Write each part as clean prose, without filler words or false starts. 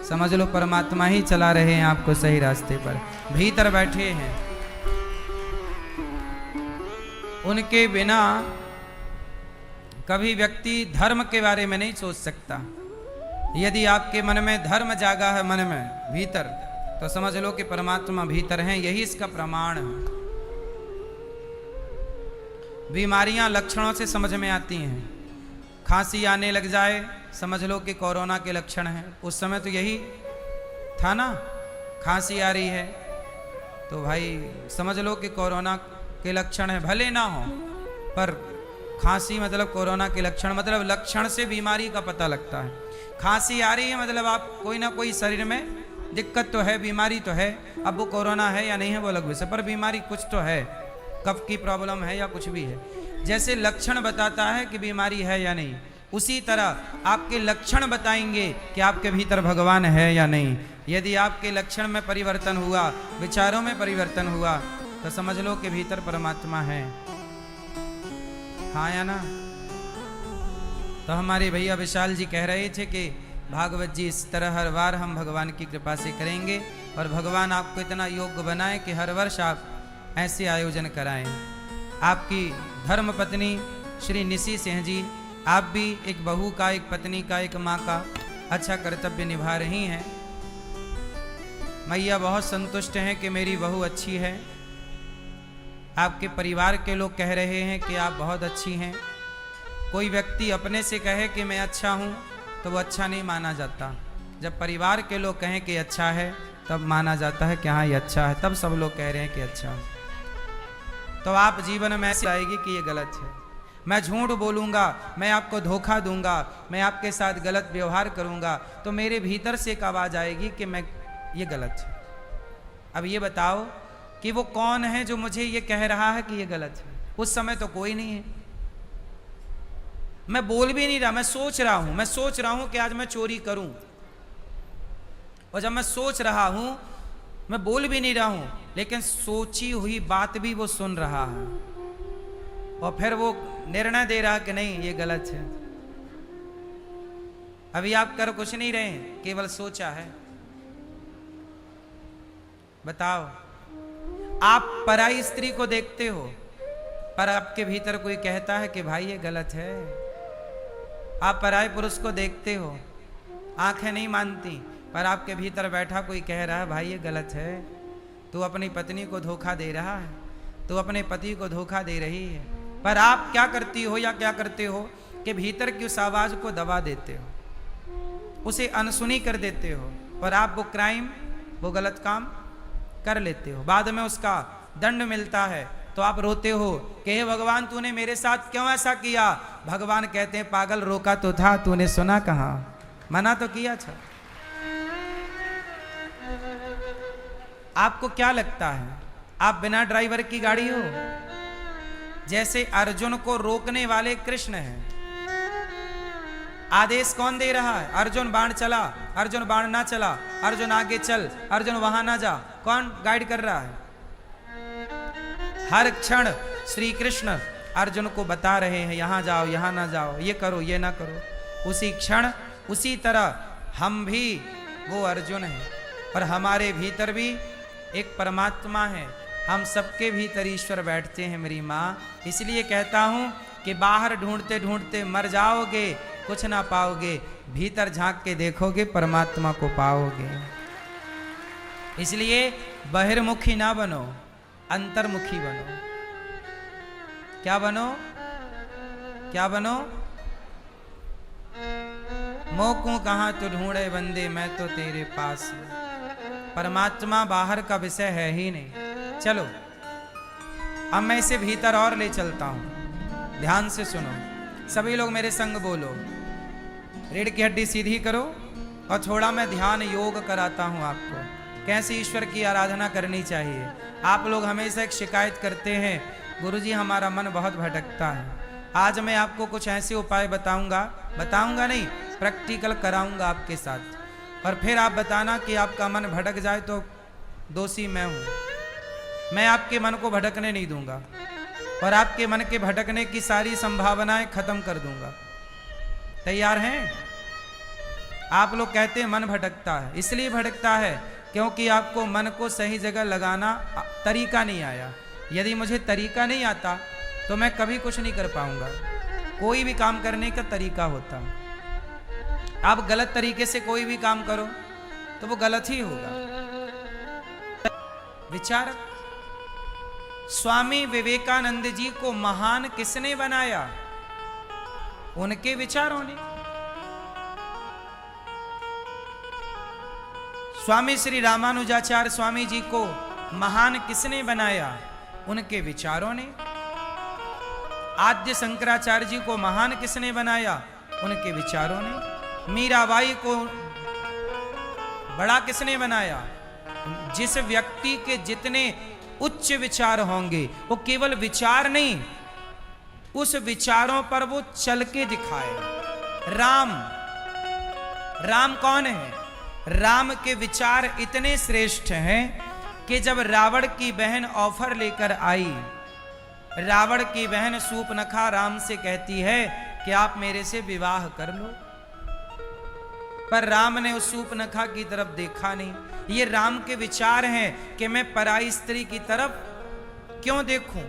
समझ लो परमात्मा ही चला रहे हैं आपको सही रास्ते पर, भीतर बैठे हैं। उनके बिना कभी व्यक्ति धर्म के बारे में नहीं सोच सकता। यदि आपके मन में धर्म जागा है, मन में भीतर, तो समझ लो कि परमात्मा भीतर हैं। यही इसका प्रमाण है। बीमारियां लक्षणों से समझ में आती हैं। खांसी आने लग जाए, समझ लो कि कोरोना के लक्षण हैं। उस समय तो यही था ना, खांसी आ रही है तो भाई समझ लो कि कोरोना के लक्षण है। भले ना हो पर खांसी मतलब कोरोना के लक्षण, मतलब लक्षण से बीमारी का पता लगता है। खांसी आ रही है मतलब आप कोई ना कोई शरीर में दिक्कत तो है, बीमारी तो है। अब वो कोरोना है या नहीं है वो अलग विषय, पर बीमारी कुछ तो है, कफ की प्रॉब्लम है या कुछ भी है। जैसे लक्षण बताता है कि बीमारी है या नहीं, उसी तरह आपके लक्षण बताएंगे कि आपके भीतर भगवान है या नहीं। यदि आपके लक्षण में परिवर्तन हुआ, विचारों में परिवर्तन हुआ, तो समझ लो कि भीतर परमात्मा है। हाँ या ना? तो हमारे भैया विशाल जी कह रहे थे कि भागवत जी इस तरह हर बार हम भगवान की कृपा से करेंगे और भगवान आपको इतना योग्य बनाए कि हर वर्ष आप ऐसे आयोजन कराएं। आपकी धर्म पत्नी श्री निशी सिंह जी, आप भी एक बहू का, एक पत्नी का, एक माँ का अच्छा कर्तव्य निभा रही हैं। मैया बहुत संतुष्ट हैं कि मेरी बहू अच्छी है। आपके परिवार के लोग कह रहे हैं कि आप बहुत अच्छी हैं। कोई व्यक्ति अपने से कहे कि मैं अच्छा हूँ तो वो अच्छा नहीं माना जाता। जब परिवार के लोग कहें कि अच्छा है तब माना जाता है कि हाँ ये अच्छा है, तब सब लोग कह रहे हैं कि अच्छा है। तो आप जीवन में ऐसे आएगी कि ये गलत है, मैं झूठ बोलूँगा, मैं आपको धोखा दूंगा, मैं आपके साथ गलत व्यवहार करूँगा, तो मेरे भीतर से एक आवाज़ आएगी कि मैं ये गलत है। अब ये बताओ कि वो कौन है जो मुझे ये कह रहा है कि ये गलत है? उस समय तो कोई नहीं है। मैं बोल भी नहीं रहा, मैं सोच रहा हूं कि आज मैं चोरी करूं। और जब मैं सोच रहा हूं, मैं बोल भी नहीं रहा हूं, लेकिन सोची हुई बात भी वो सुन रहा है और फिर वो निर्णय दे रहा कि नहीं ये गलत है। अभी आप कर कुछ नहीं रहे, केवल सोचा है। बताओ, आप पराई स्त्री को देखते हो पर आपके भीतर कोई कहता है कि भाई ये गलत है। आप पराये पुरुष को देखते हो, आंखें नहीं मानती, पर आपके भीतर बैठा कोई कह रहा है भाई ये गलत है। तू अपनी पत्नी को धोखा दे रहा है, तू अपने पति को धोखा दे रही है। पर आप क्या करती हो या क्या करते हो कि भीतर की उस आवाज को दबा देते हो, उसे अनसुनी कर देते हो, और आप वो क्राइम, वो गलत काम कर लेते हो। बाद में उसका दंड मिलता है तो आप रोते हो कि हे भगवान तूने मेरे साथ क्यों ऐसा किया। भगवान कहते हैं पागल, रोका तो था, तूने सुना कहाँ, मना तो किया था। आपको क्या लगता है आप बिना ड्राइवर की गाड़ी हो? जैसे अर्जुन को रोकने वाले कृष्ण हैं। आदेश कौन दे रहा है? अर्जुन बाण चला, अर्जुन बाण ना चला, अर्जुन आगे चल, अर्जुन वहां ना जा, कौन गाइड कर रहा है? हर क्षण श्री कृष्ण अर्जुन को बता रहे हैं यहां जाओ, यहां ना जाओ, ये करो, ये ना करो। उसी क्षण, उसी तरह हम भी वो अर्जुन हैं, पर हमारे भीतर भी एक परमात्मा है। हम सबके भीतर ईश्वर बैठते हैं मेरी माँ। इसलिए कहता हूं कि बाहर ढूंढते ढूंढते मर जाओगे, कुछ ना पाओगे, भीतर झांक के देखोगे परमात्मा को पाओगे। इसलिए बहिर्मुखी ना बनो, अंतर्मुखी बनो। क्या बनो? क्या बनो? मोकू कहाँ तो ढूंढे बंदे, मैं तो तेरे पास। परमात्मा बाहर का विषय है ही नहीं। चलो अब मैं इसे भीतर और ले चलता हूं। ध्यान से सुनो, सभी लोग मेरे संग बोलो। रीढ़ की हड्डी सीधी करो और थोड़ा मैं ध्यान योग कराता हूं आपको, कैसे ईश्वर की आराधना करनी चाहिए। आप लोग हमेशा एक शिकायत करते हैं, गुरुजी हमारा मन बहुत भटकता है। आज मैं आपको कुछ ऐसे उपाय बताऊंगा नहीं, प्रैक्टिकल कराऊंगा आपके साथ, और फिर आप बताना कि आपका मन भटक जाए तो दोषी मैं हूं। मैं आपके मन को भटकने नहीं दूंगा और आपके मन के भटकने की सारी संभावनाएं खत्म कर दूंगा। तैयार हैं? आप लोग कहते हैं मन भटकता है, इसलिए भटकता है क्योंकि आपको मन को सही जगह लगाना तरीका नहीं आया। यदि मुझे तरीका नहीं आता तो मैं कभी कुछ नहीं कर पाऊंगा। कोई भी काम करने का तरीका होता है। आप गलत तरीके से कोई भी काम करो तो वो गलत ही होगा। विचारक स्वामी विवेकानंद जी को महान किसने बनाया? उनके विचारों ने। स्वामी श्री रामानुजाचार्य स्वामी जी को महान किसने बनाया? उनके विचारों ने। आद्य शंकराचार्य जी को महान किसने बनाया? उनके विचारों ने। मीराबाई को बड़ा किसने बनाया? जिस व्यक्ति के जितने उच्च विचार होंगे वो केवल विचार नहीं, उस विचारों पर वो चल के दिखाए। राम कौन है? राम के विचार इतने श्रेष्ठ हैं कि जब रावण की बहन ऑफर लेकर आई, रावण की बहन शूर्पणखा राम से कहती है कि आप मेरे से विवाह कर लो, पर राम ने उस शूर्पणखा की तरफ देखा नहीं। ये राम के विचार हैं कि मैं पराई स्त्री की तरफ क्यों देखूं,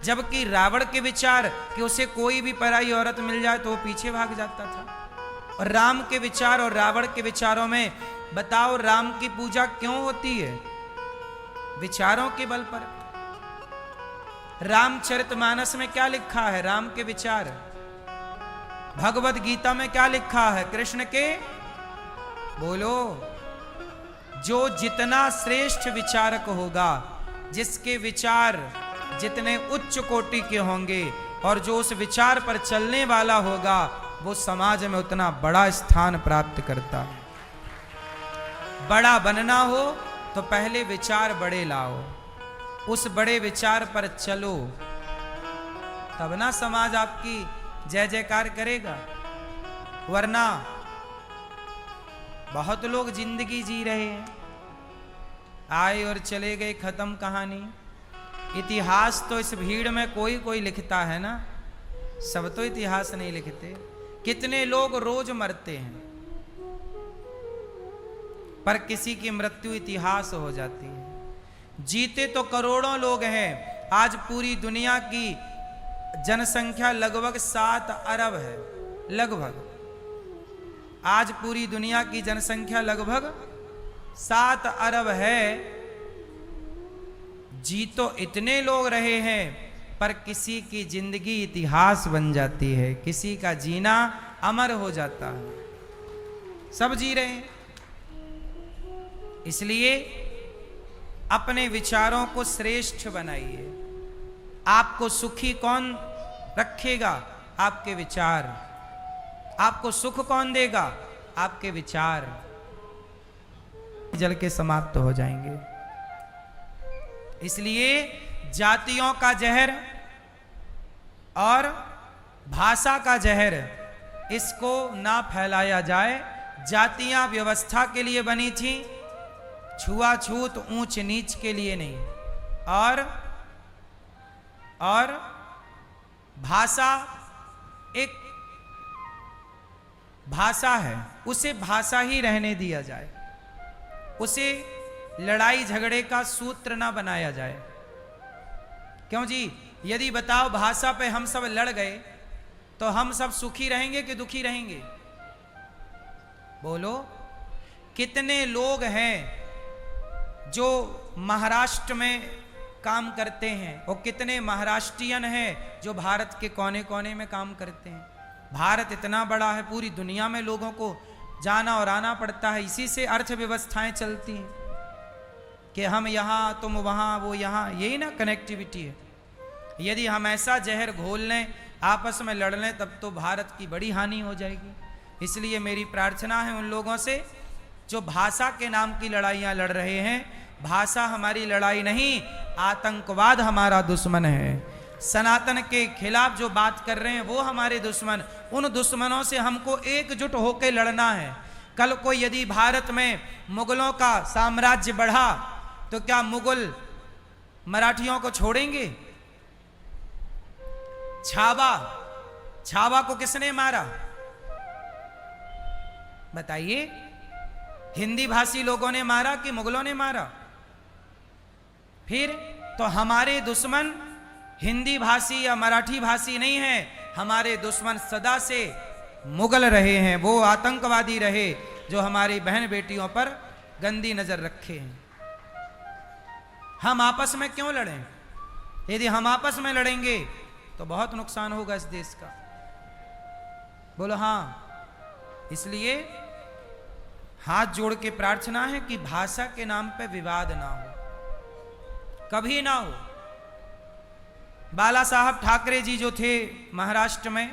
जबकि रावण के विचार कि उसे कोई भी पराई औरत मिल जाए तो वो पीछे भाग जाता था। और राम के विचार और रावण के विचारों में बताओ राम की पूजा क्यों होती है? विचारों के बल पर। रामचरितमानस में क्या लिखा है? राम के विचार। भगवत गीता में क्या लिखा है? कृष्ण के बोलो। जो जितना श्रेष्ठ विचारक होगा, जिसके विचार जितने उच्च कोटि के होंगे और जो उस विचार पर चलने वाला होगा, वो समाज में उतना बड़ा स्थान प्राप्त करता है। बड़ा बनना हो तो पहले विचार बड़े लाओ, उस बड़े विचार पर चलो, तब ना समाज आपकी जय जयकार करेगा। वरना बहुत लोग जिंदगी जी रहे हैं, आए और चले गए, खत्म कहानी। इतिहास तो इस भीड़ में कोई कोई लिखता है ना, सब तो इतिहास नहीं लिखते। कितने लोग रोज मरते हैं पर किसी की मृत्यु इतिहास हो जाती है। जीते तो करोड़ों लोग हैं। आज पूरी दुनिया की जनसंख्या लगभग 7 अरब है। लगभग आज पूरी दुनिया की जनसंख्या लगभग 7 अरब है। जी तो इतने लोग रहे हैं पर किसी की जिंदगी इतिहास बन जाती है, किसी का जीना अमर हो जाता है। सब जी रहे हैं। इसलिए अपने विचारों को श्रेष्ठ बनाइए। आपको सुखी कौन रखेगा? आपके विचार। आपको सुख कौन देगा? आपके विचार। जल के समाप्त हो जाएंगे। इसलिए जातियों का जहर और भाषा का जहर, इसको ना फैलाया जाए। जातियां व्यवस्था के लिए बनी थी, छुआछूत ऊंच नीच के लिए नहीं। और भाषा एक भाषा है, उसे भाषा ही रहने दिया जाए, उसे लड़ाई झगड़े का सूत्र ना बनाया जाए। क्यों जी? यदि बताओ भाषा पे हम सब लड़ गए तो हम सब सुखी रहेंगे कि दुखी रहेंगे? बोलो। कितने लोग हैं जो महाराष्ट्र में काम करते हैं और कितने महाराष्ट्रियन हैं जो भारत के कोने कोने में काम करते हैं। भारत इतना बड़ा है, पूरी दुनिया में लोगों को जाना और आना पड़ता है। इसी से अर्थव्यवस्थाएं चलती हैं कि हम यहाँ तुम वहाँ वो यहाँ, यही ना कनेक्टिविटी है। यदि हम ऐसा जहर घोल लें, आपस में लड़ लें, तब तो भारत की बड़ी हानि हो जाएगी। इसलिए मेरी प्रार्थना है उन लोगों से जो भाषा के नाम की लड़ाइयाँ लड़ रहे हैं। भाषा हमारी लड़ाई नहीं, आतंकवाद हमारा दुश्मन है। सनातन के खिलाफ जो बात कर रहे हैं वो हमारे दुश्मन। उन दुश्मनों से हमको एकजुट होकर लड़ना है। कल को यदि भारत में मुगलों का साम्राज्य बढ़ा तो क्या मुगल मराठियों को छोड़ेंगे? छावा को किसने मारा? बताइए, हिंदी भाषी लोगों ने मारा कि मुगलों ने मारा? फिर तो हमारे दुश्मन हिंदी भाषी या मराठी भाषी नहीं है, हमारे दुश्मन सदा से मुगल रहे हैं, वो आतंकवादी रहे जो हमारी बहन बेटियों पर गंदी नजर रखे हैं। हम आपस में क्यों लड़ें? यदि हम आपस में लड़ेंगे तो बहुत नुकसान होगा इस देश का। बोलो हाँ। इसलिए हाथ जोड़ के प्रार्थना है कि भाषा के नाम पे विवाद ना हो, कभी ना हो। बाला साहब ठाकरे जी जो थे महाराष्ट्र में,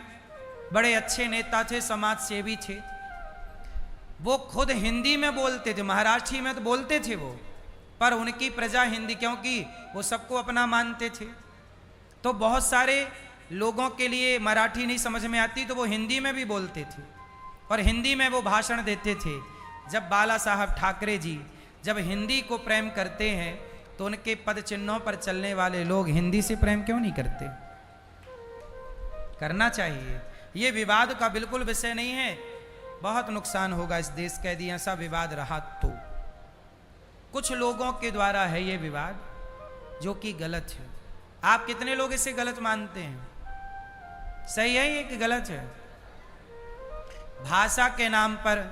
बड़े अच्छे नेता थे, समाज सेवी थे। वो खुद हिंदी में बोलते थे, महाराष्ट्री में तो बोलते थे वो, पर उनकी प्रजा हिंदी, क्योंकि वो सबको अपना मानते थे, तो बहुत सारे लोगों के लिए मराठी नहीं समझ में आती तो वो हिंदी में भी बोलते थे और हिंदी में वो भाषण देते थे। जब बाला साहब ठाकरे जी जब हिंदी को प्रेम करते हैं तो उनके पद चिन्हों पर चलने वाले लोग हिंदी से प्रेम क्यों नहीं करते? करना चाहिए। ये विवाद का बिल्कुल विषय नहीं है, बहुत नुकसान होगा इस देश का यदि ऐसा विवाद रहा तो। कुछ लोगों के द्वारा है ये विवाद जो कि गलत है। आप कितने लोग इसे गलत मानते हैं? सही है ये कि गलत है? भाषा के नाम पर,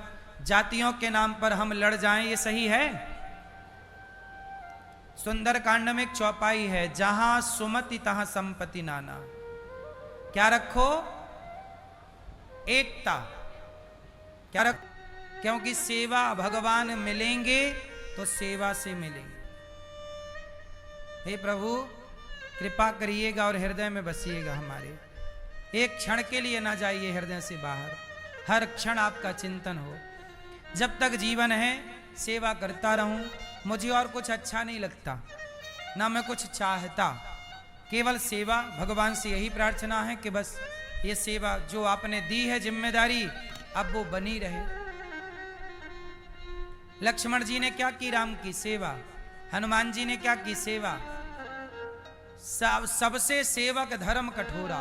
जातियों के नाम पर हम लड़ जाएं, ये सही है? सुंदरकांड में एक चौपाई है, जहां सुमति तहां संपत्ति नाना। क्या रखो? एकता। क्या रख? क्योंकि सेवा भगवान मिलेंगे तो सेवा से मिलेंगे। हे प्रभु कृपा करिएगा और हृदय में बसिएगा हमारे। एक क्षण के लिए ना जाइए हृदय से बाहर, हर क्षण आपका चिंतन हो। जब तक जीवन है सेवा करता रहूं, मुझे और कुछ अच्छा नहीं लगता, ना मैं कुछ चाहता, केवल सेवा। भगवान से यही प्रार्थना है कि बस ये सेवा जो आपने दी है जिम्मेदारी, अब वो बनी रहे। लक्ष्मण जी ने क्या की? राम की सेवा। हनुमान जी ने क्या की? सेवा। सबसे सेवक धर्म कठोरा।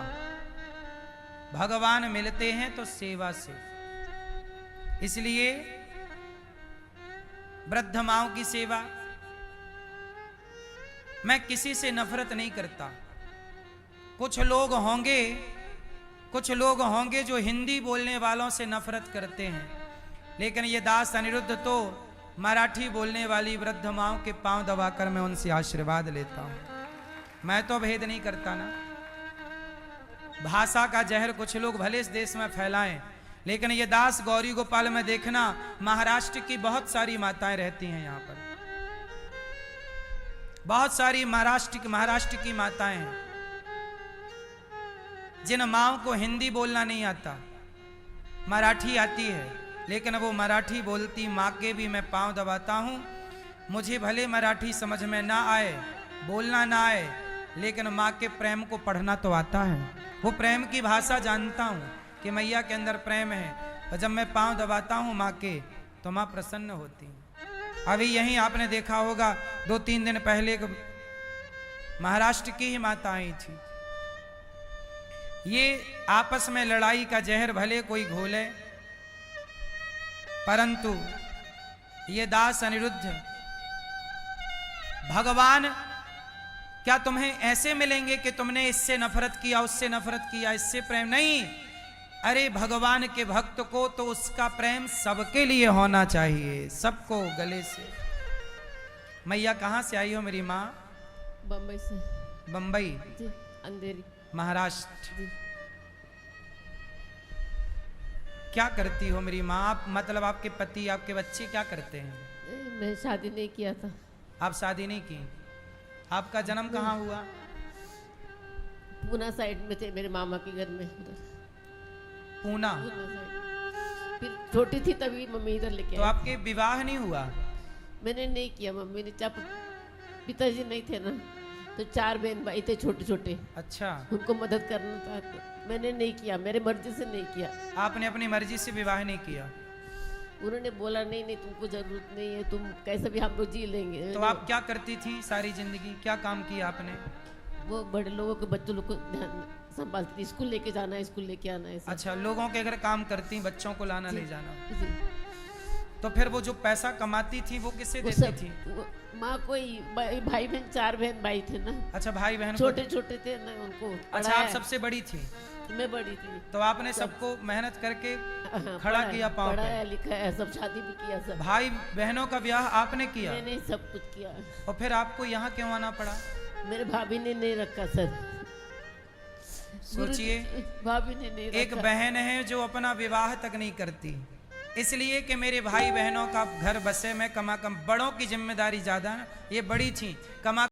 भगवान मिलते हैं तो सेवा से। इसलिए वृद्ध माओं की सेवा। मैं किसी से नफरत नहीं करता। कुछ लोग होंगे जो हिंदी बोलने वालों से नफरत करते हैं, लेकिन ये दास अनिरुद्ध तो मराठी बोलने वाली वृद्ध माओं के पांव दबाकर मैं उनसे आशीर्वाद लेता हूं। मैं तो भेद नहीं करता ना। भाषा का जहर कुछ लोग भले इस देश में फैलाएं, लेकिन ये दास गौरी गोपाल में देखना, महाराष्ट्र की बहुत सारी माताएं रहती हैं यहाँ पर, बहुत सारी महाराष्ट्र की माताएं हैं जिन माओं को हिंदी बोलना नहीं आता, मराठी आती है, लेकिन वो मराठी बोलती माँ के भी मैं पांव दबाता हूँ। मुझे भले मराठी समझ में ना आए, बोलना ना आए, लेकिन माँ के प्रेम को पढ़ना तो आता है। वो प्रेम की भाषा जानता हूँ कि मैया के अंदर प्रेम है, और जब मैं पांव दबाता हूँ माँ के तो माँ प्रसन्न होती है। अभी यहीं आपने देखा होगा 2-3 दिन पहले महाराष्ट्र की ही माता आई थी। ये आपस में लड़ाई का जहर भले कोई घोले, परंतु ये दास अनिरुद्ध, भगवान क्या तुम्हें ऐसे मिलेंगे कि तुमने इससे नफरत किया, उससे नफरत किया, इससे प्रेम नहीं। अरे भगवान के भक्त को तो उसका प्रेम सबके लिए होना चाहिए, सबको गले से। मैया कहाँ से आई हो मेरी माँ? बम्बई से। बम्बई? जी, अंधेरी, महाराष्ट्र। क्या करती हो मेरी माँ आप? मतलब आपके पति, आपके बच्चे क्या करते हैं? मैं शादी नहीं किया था। आप शादी नहीं की? आपका जन्म कहाँ हुआ? पूना साइड में थे, मेरे मामा के घर में उधर। पूना? साइड। फिर छोटी थी तभी मम्मी इधर लेके तो आपके विवाह नहीं हुआ? मैंने नहीं किया। मम्मी ने, जब पिताजी नहीं थे ना, तो 4 बहन भाई थे छोटे छोटे। अच्छा। उनको मदद करना था तो मैंने नहीं किया, मेरे मर्जी से नहीं किया। आपने अपनी मर्जी से विवाह नहीं किया? उन्होंने बोला नहीं नहीं तुमको जरूरत नहीं है, तुम कैसे भी हम लोग जी लेंगे। तो आप क्या करती थी सारी जिंदगी? क्या काम किया आपने? वो बड़े लोगों के बच्चों लोग को ध्यान संभालती थी, स्कूल लेके जाना है, स्कूल लेके आना है। अच्छा, लोगों के अगर काम करती, बच्चों को लाना ले जाना। जी। तो फिर वो जो पैसा कमाती थी वो किससे वो देती सब थी? माँ कोई भाई बहन, 4 बहन भाई थे ना, अच्छा, भाई बहन को। छोटे छोटे थे ना, उनको अच्छा, आप पढ़ाया। सबसे बड़ी थी, मैं बड़ी थी। तो आपने सबको मेहनत करके हाँ, खड़ा किया पाँव पे। पढ़ाया लिखाया, सब शादी भी किया, सब भाई बहनों का ब्याह आपने किया, मैंने सब कुछ किया। और फिर आपको यहाँ क्यों आना पड़ा? मेरे भाभी ने नहीं रखा सर। सोचिए, भाभी ने नहीं एक रखा। बहन है जो अपना विवाह तक नहीं करती, इसलिए कि मेरे भाई बहनों का घर बसे, मैं कमा कम, बड़ों की जिम्मेदारी ज्यादा है। ये बड़ी थी, कमा